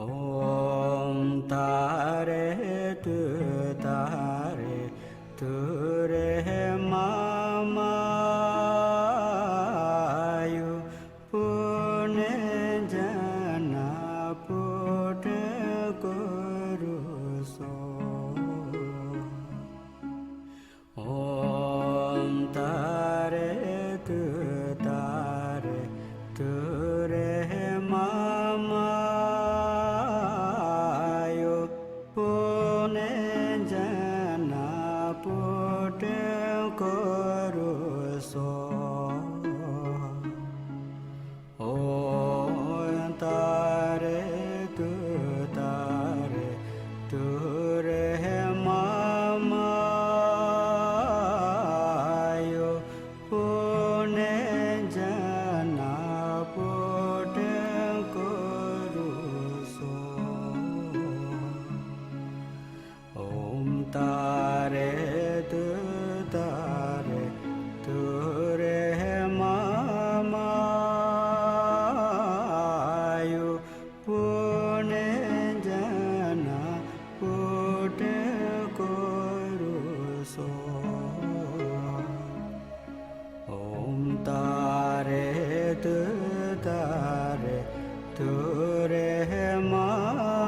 Om tare tu re mama yu pune jana pute guru so. Om tare tu re mama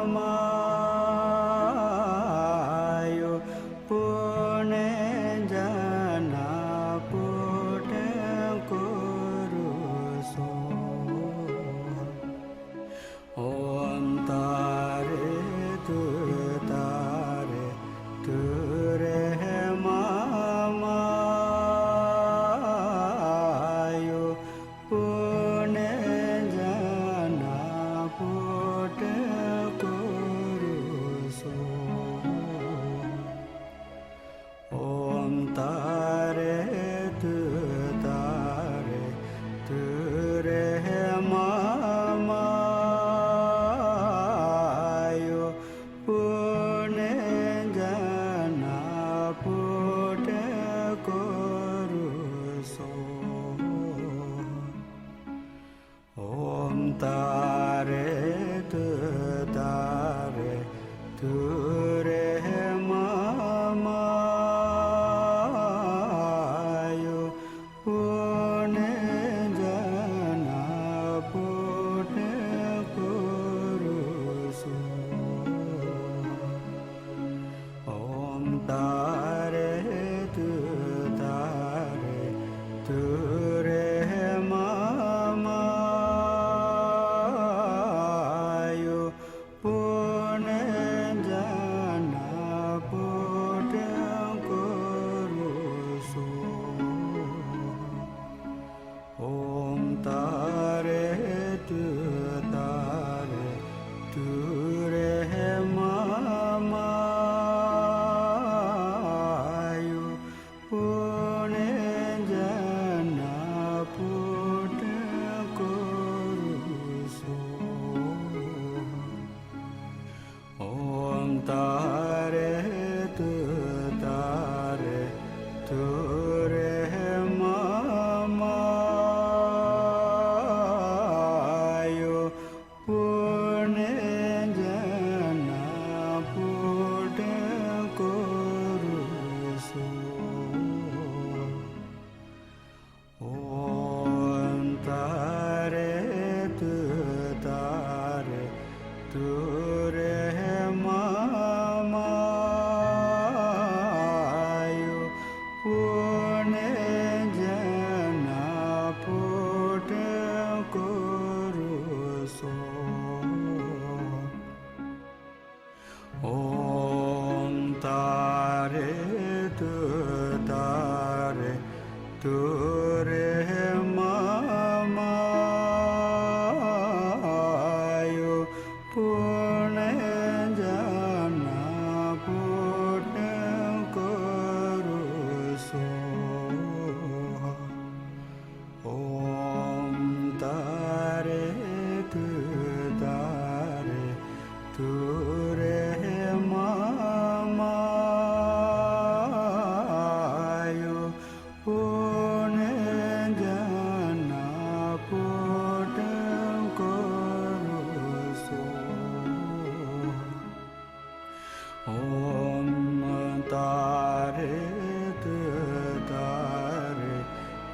Pune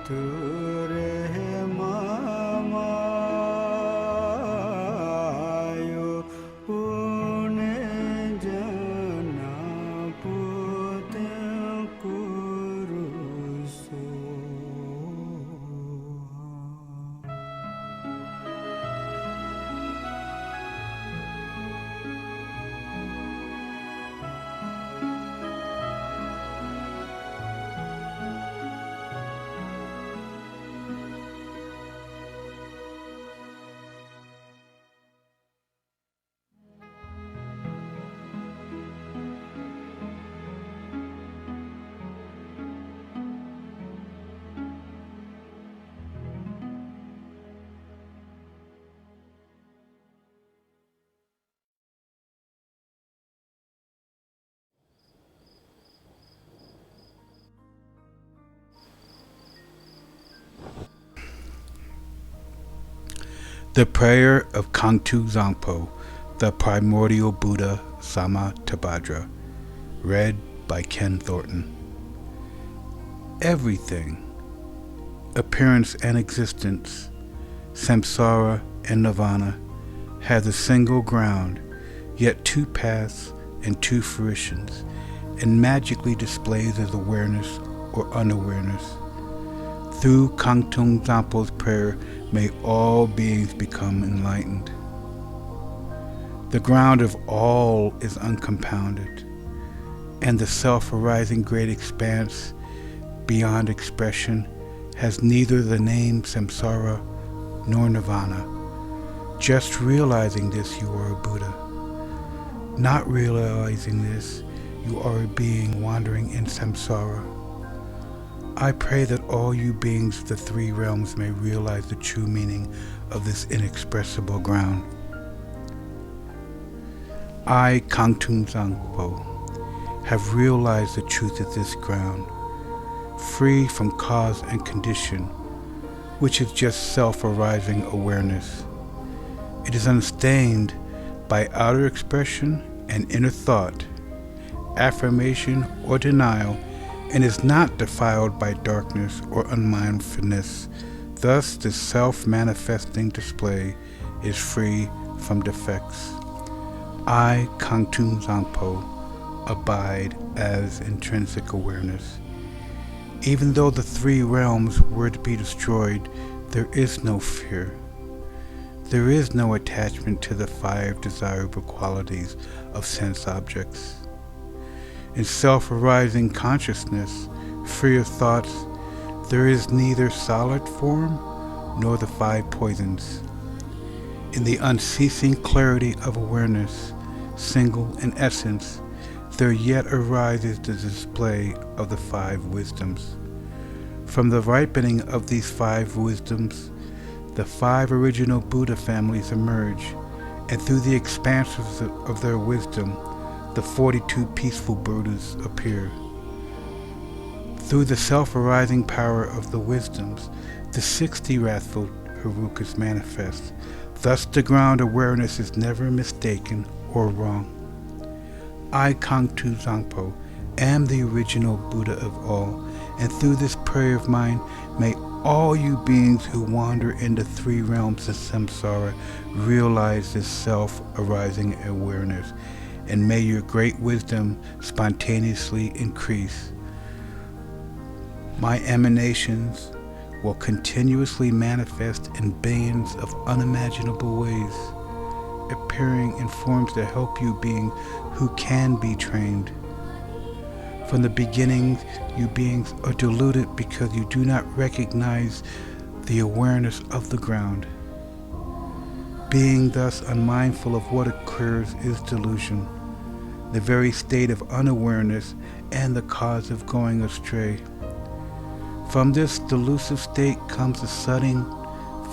Ture mamayo pune jana pute kuruso. The Prayer of Kuntuzangpo, the Primordial Buddha Samattabhadra, read by Ken Thornton. Everything, appearance and existence, samsara and nirvana, has a single ground, yet two paths and two fruitions, and magically displays as awareness or unawareness. Through Kuntuzangpo's prayer, may all beings become enlightened. The ground of all is uncompounded, and the self-arising great expanse beyond expression has neither the name samsara nor nirvana. Just realizing this, you are a Buddha. Not realizing this, you are a being wandering in samsara. I pray that all you beings of the three realms may realize the true meaning of this inexpressible ground. I, Kuntuzangpo, have realized the truth of this ground, free from cause and condition, which is just self-arising awareness. It is unstained by outer expression and inner thought, affirmation or denial, and is not defiled by darkness or unmindfulness. Thus the self-manifesting display is free from defects. I, Kuntuzangpo, abide as intrinsic awareness. Even though the three realms were to be destroyed, there is no fear. There is no attachment to the five desirable qualities of sense objects. In self-arising consciousness, free of thoughts, there is neither solid form nor the five poisons. In the unceasing clarity of awareness, single in essence, there yet arises the display of the five wisdoms. From the ripening of these five wisdoms, the five original Buddha families emerge, and through the expanses of their wisdom, the 42 peaceful Buddhas appear. Through the self-arising power of the wisdoms, the 60 wrathful Herukas manifest. Thus the ground awareness is never mistaken or wrong. I, Kuntuzangpo, am the original Buddha of all, and through this prayer of mine, may all you beings who wander in the three realms of samsara realize this self-arising awareness, and may your great wisdom spontaneously increase. My emanations will continuously manifest in billions of unimaginable ways, appearing in forms that help you beings who can be trained. From the beginning, you beings are deluded because you do not recognize the awareness of the ground. Being thus unmindful of what occurs is delusion, the very state of unawareness and the cause of going astray. From this delusive state comes a sudden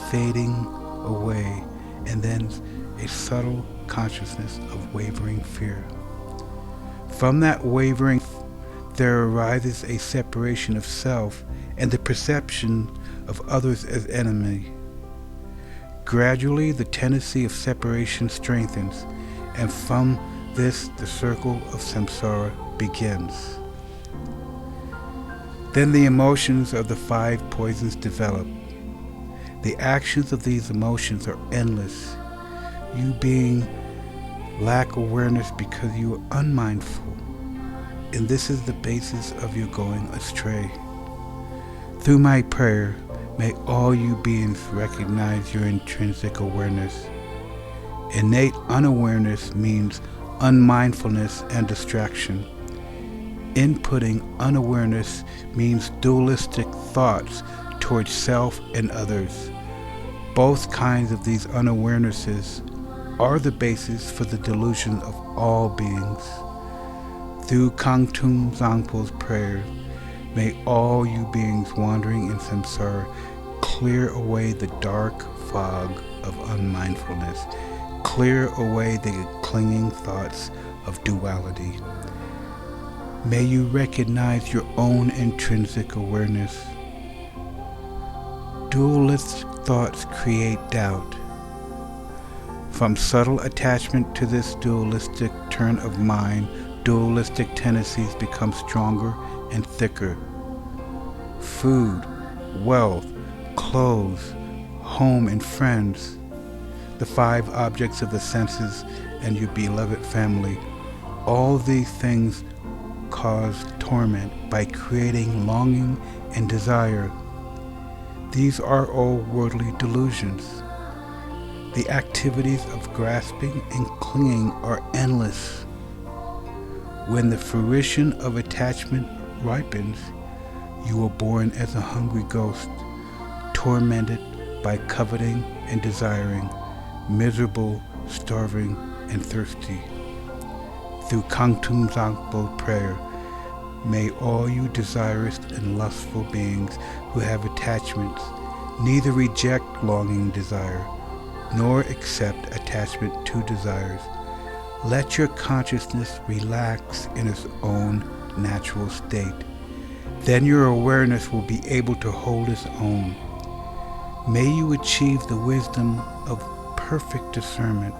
fading away, and then a subtle consciousness of wavering fear. From that wavering, there arises a separation of self and the perception of others as enemy. Gradually, the tendency of separation strengthens, and from this, the circle of samsara begins. Then the emotions of the 5 poisons develop. The actions of these emotions are endless. You being lack awareness because you are unmindful, and this is the basis of your going astray. Through my prayer, may all you beings recognize your intrinsic awareness. Innate unawareness means unmindfulness and distraction. Inputting unawareness means dualistic thoughts towards self and others. Both kinds of these unawarenesses are the basis for the delusion of all beings. Through Kuntuzangpo's prayer, may all you beings wandering in samsara clear away the dark fog of unmindfulness, clear away the clinging thoughts of duality. May you recognize your own intrinsic awareness. Dualistic thoughts create doubt. From subtle attachment to this dualistic turn of mind, dualistic tendencies become stronger and thicker. Food, wealth, clothes, home and friends, the 5 objects of the senses and your beloved family, all these things cause torment by creating longing and desire. These are all worldly delusions. The activities of grasping and clinging are endless. When the fruition of attachment ripens, you are born as a hungry ghost, tormented by coveting and desiring, miserable, starving, and thirsty. Through Kuntuzangpo prayer, may all you desirous and lustful beings who have attachments neither reject longing desire, nor accept attachment to desires. Let your consciousness relax in its own natural state. Then your awareness will be able to hold its own. May you achieve the wisdom of perfect discernment.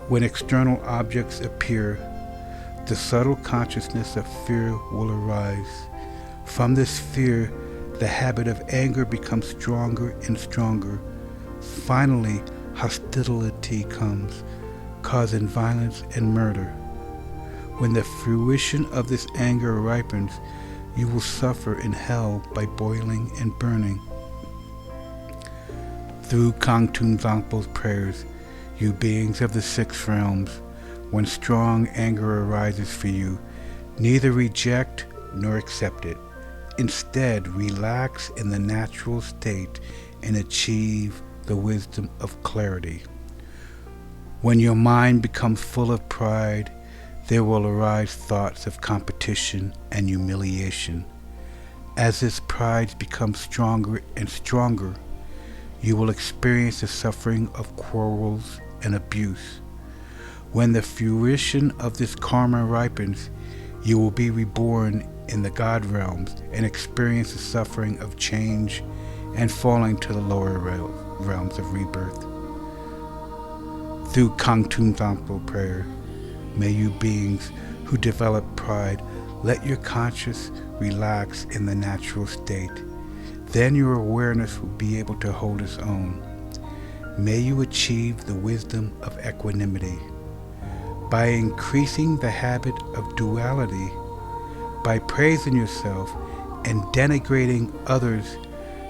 When external objects appear, the subtle consciousness of fear will arise. From this fear, the habit of anger becomes stronger and stronger. Finally, hostility comes, causing violence and murder. When the fruition of this anger ripens, you will suffer in hell by boiling and burning. Through Kuntuzangpo's prayers, you beings of the 6 realms, when strong anger arises for you, neither reject nor accept it. Instead, relax in the natural state and achieve the wisdom of clarity. When your mind becomes full of pride, there will arise thoughts of competition and humiliation. As this pride becomes stronger and stronger, you will experience the suffering of quarrels and abuse. When the fruition of this karma ripens, you will be reborn in the God realms and experience the suffering of change and falling to the lower realms of rebirth. Through Kuntuzangpo prayer, may you beings who develop pride let your conscience relax in the natural state. Then your awareness will be able to hold its own. May you achieve the wisdom of equanimity. By increasing the habit of duality, by praising yourself and denigrating others,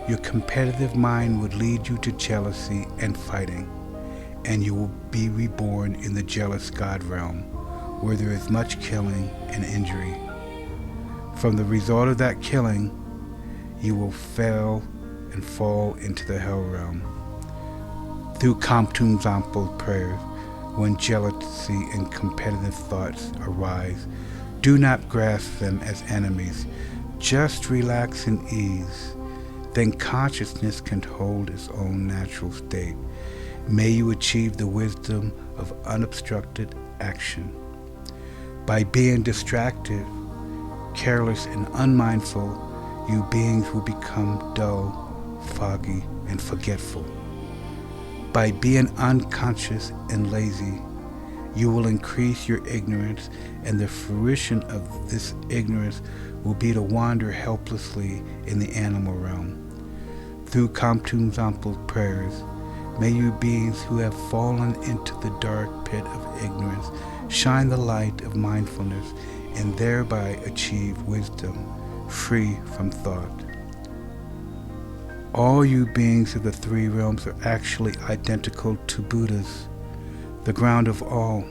your competitive mind would lead you to jealousy and fighting, and you will be reborn in the jealous God realm, where there is much killing and injury. From the result of that killing, you will fail and fall into the hell realm. Through Kuntuzangpo's prayers, when jealousy and competitive thoughts arise, do not grasp them as enemies. Just relax in ease. Then consciousness can hold its own natural state. May you achieve the wisdom of unobstructed action. By being distracted, careless, and unmindful, you beings will become dull, foggy, and forgetful. By being unconscious and lazy, you will increase your ignorance, and the fruition of this ignorance will be to wander helplessly in the animal realm. Through Kuntuzangpo's prayers, may you beings who have fallen into the dark pit of ignorance shine the light of mindfulness and thereby achieve wisdom, free from thought. All you beings of the three realms are actually identical to Buddhas, the ground of all.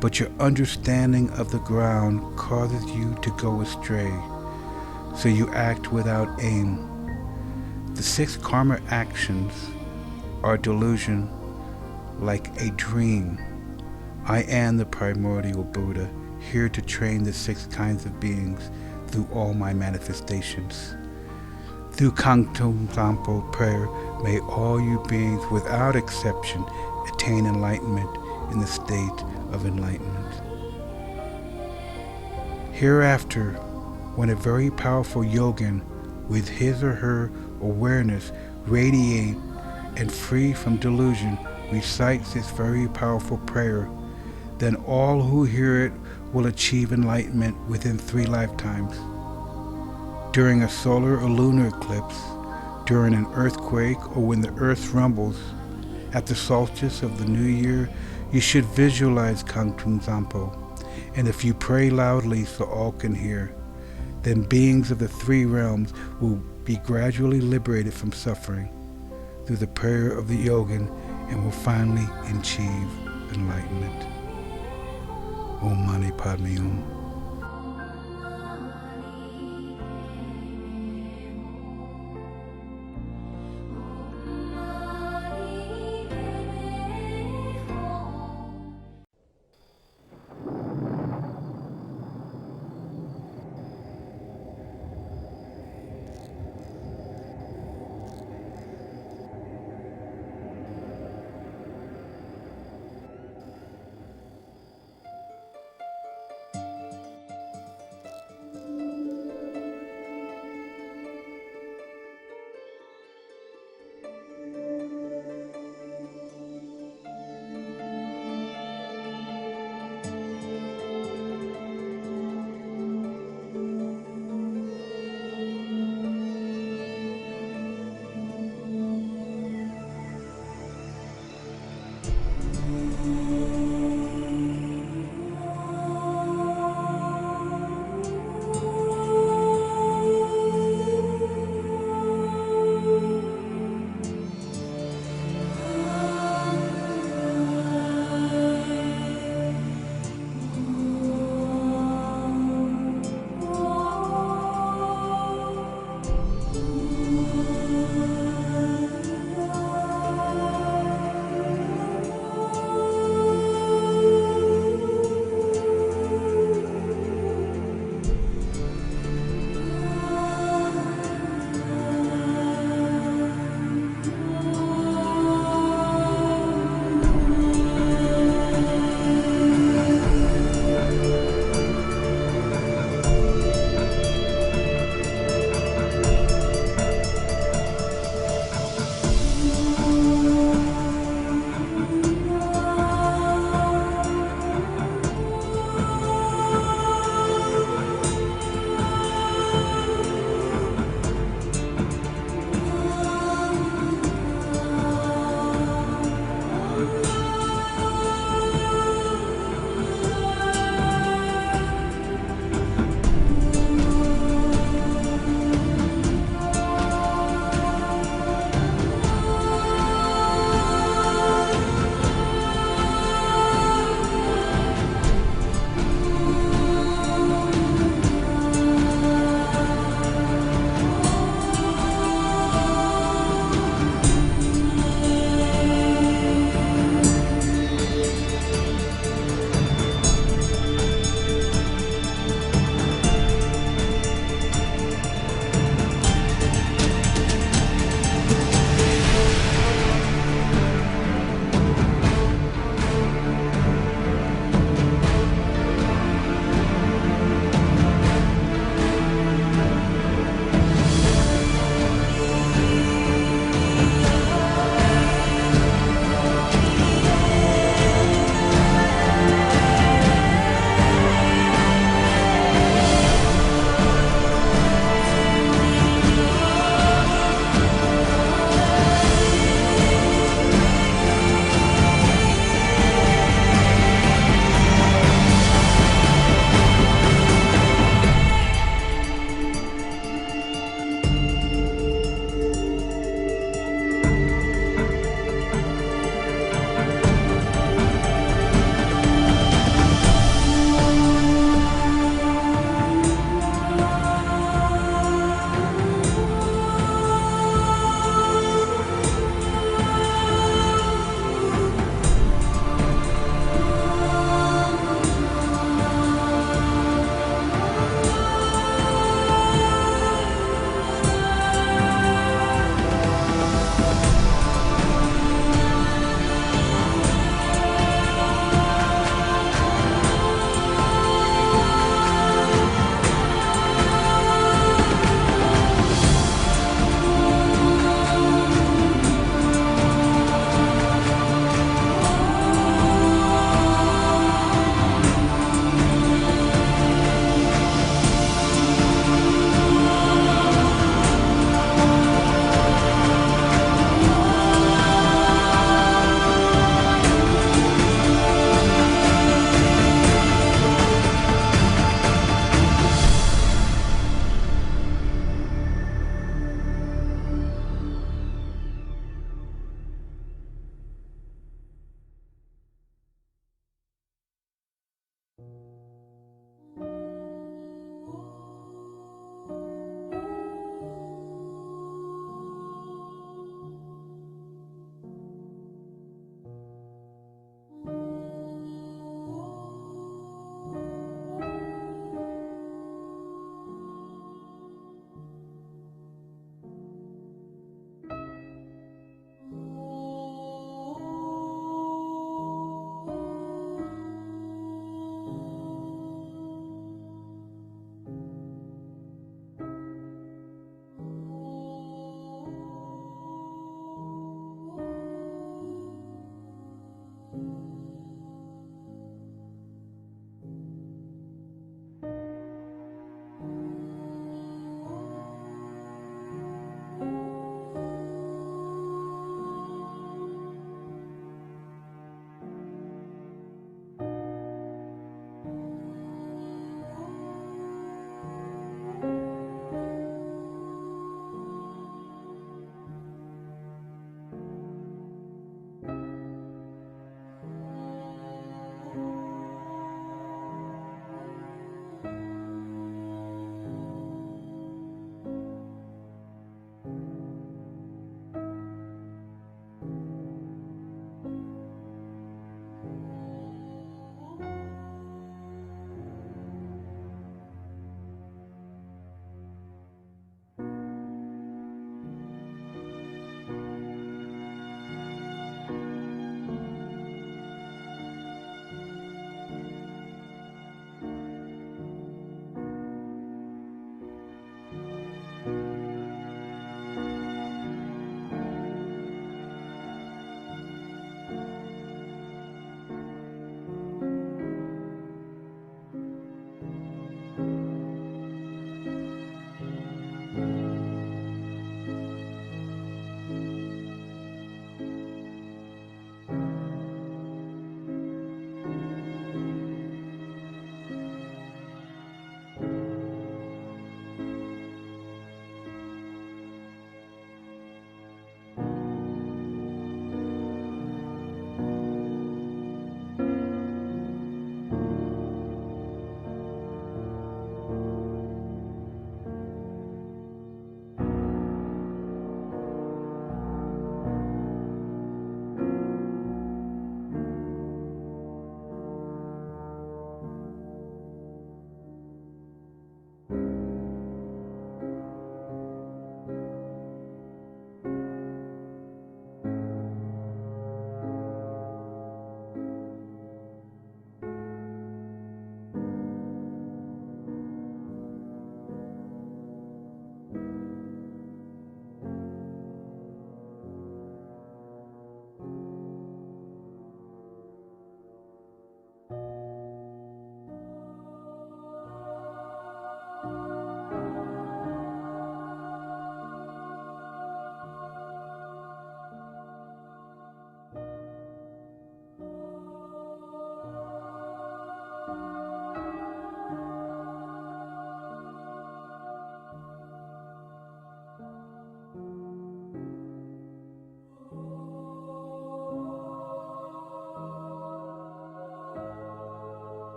But your understanding of the ground causes you to go astray, so you act without aim. The 6 karma actions are delusion, like a dream. I am the primordial Buddha, here to train the 6 kinds of beings through all my manifestations. Through Kuntuzangpo prayer, may all you beings without exception attain enlightenment in the state of enlightenment. Hereafter, when a very powerful yogin with his or her awareness radiate and free from delusion recites this very powerful prayer, then all who hear it will achieve enlightenment within 3 lifetimes. During a solar or lunar eclipse, during an earthquake, or when the earth rumbles, at the solstice of the new year, you should visualize Kuntuzangpo, and if you pray loudly so all can hear, then beings of the 3 realms will be gradually liberated from suffering through the prayer of the yogin and will finally achieve enlightenment. Om Mani Padme Hum.